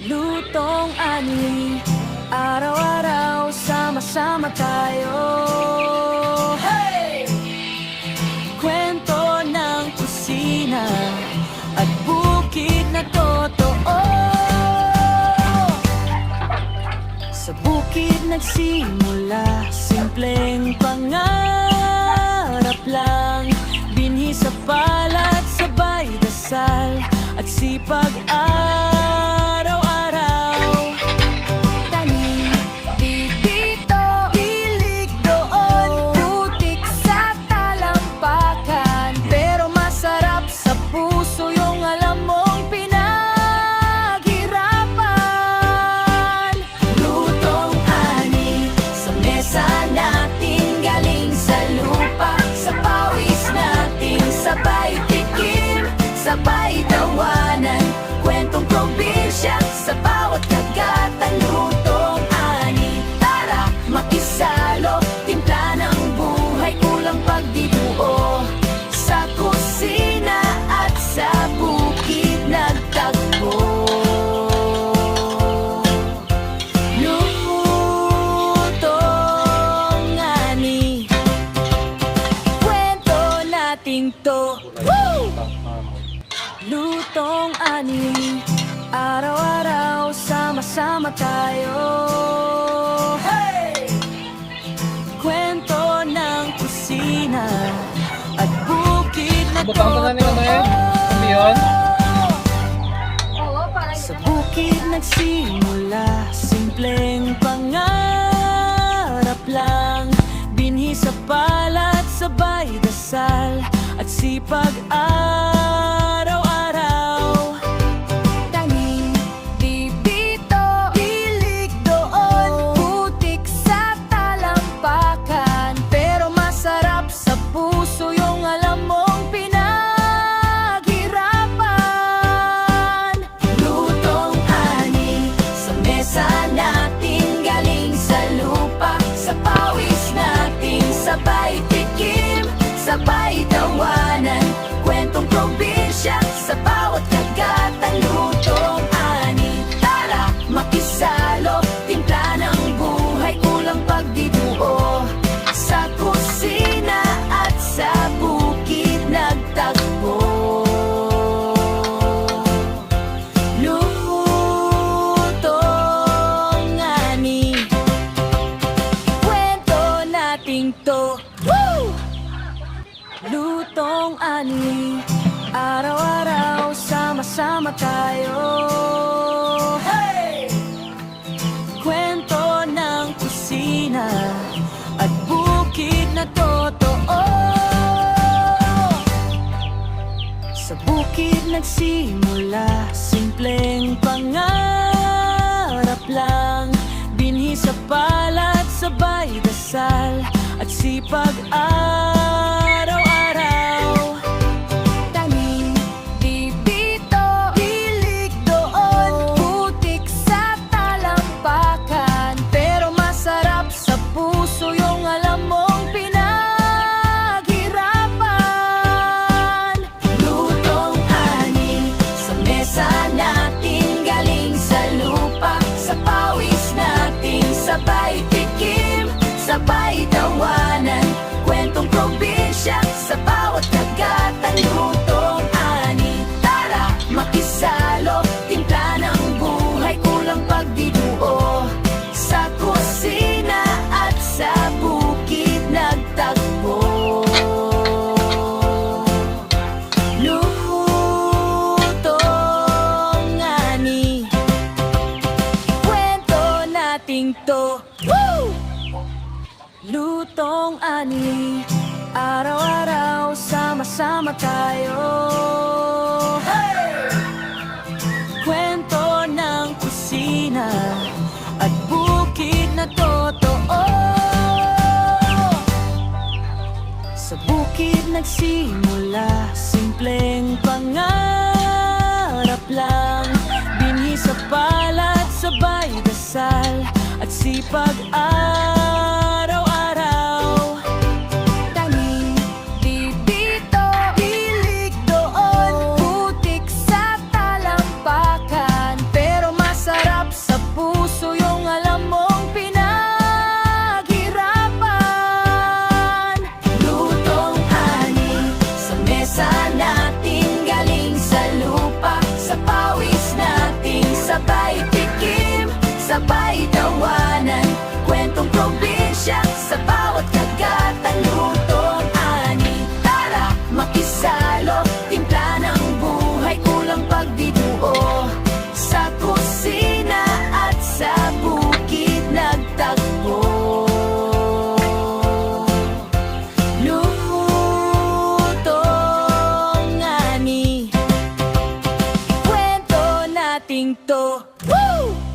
Lutong ani, araw-araw sama-sama tayo. Hey! Kwento ng kusina at bukid na totoo. Sa bukid nagsimula, simpleng pangarap lang. Binhi sa palad, sabay dasal at sipag araw-araw. Tanim, di dito, ilig doon, putik sa talampakan. Pero masarap sa puso yung alam mong pinaghirapan. Lutong ani, sa mesa natin, galing sa lupa, sa pawis natin, sabay tikim, sabay tawanan. Kwentong probinsya sa bawat kagatan. Lutong ani, tara makisalo, timpla ng buhay, kulang pagdibuo. Sa kusina at sa bukid nagtagpo. Lutong ani, kwento natin to. Woo! Lutong ani, araw-araw sama-sama tayo. Hey! Kwento ng kusina at bukid na Butang na ni ano yan? Ano yun? Sa bukid nagsimula, simpleng pangarap lang. Binhi sa palad, sabay dasal at sipag araw-araw. Tanim, di dito, ilig doon, putik sa talampakan. Pero masarap sa puso yung alam mong pinaghirapan. Lutong ani, sa mesa natin, galing sa lupa, sa pawis natin, sabay tikim, sabay tawanan. Kwentong probinsya sa bawat kagatan. Lutong ani, tara makisalo, timpla ng buhay, kulang pagdibuo. Sa kusina at sa bukid nagtagpo. Lutong ani, kwento natin to. Woo! Lutong ani, araw-araw sama-sama tayo. Hey! Kwento ng kusina at bukid na totoo. Sa bukid nagsimula, simpleng pangarap lang. Binhi sa palad, sabay dasal at sipag araw-araw. Tanim, di dito, ilig doon, putik sa talampakan. Pero masarap sa puso yung alam mong pinaghirapan. Lutong ani, sa mesa natin, galing sa lupa, sa pawis natin, sabay tikim, sabay tawanan. Kwentong probinsya sa bawat kagatan. Lutong ani, tara makisalo, timpla ng buhay, kulang pagdibuo. Sa kusina at sa bukid nagtagpo. Lutong ani, kwento natin to. Woo! Lutong ani, araw-araw sama-sama tayo. Hey! Kwento ng kusina at bukid na totoo. Sa bukid nagsimula, simpleng pangarap lang. Binhi sa palad, sabay dasal at sipag araw-araw. Tanim, di dito, ilig doon, putik sa talampakan. Pero masarap nating to. Woo!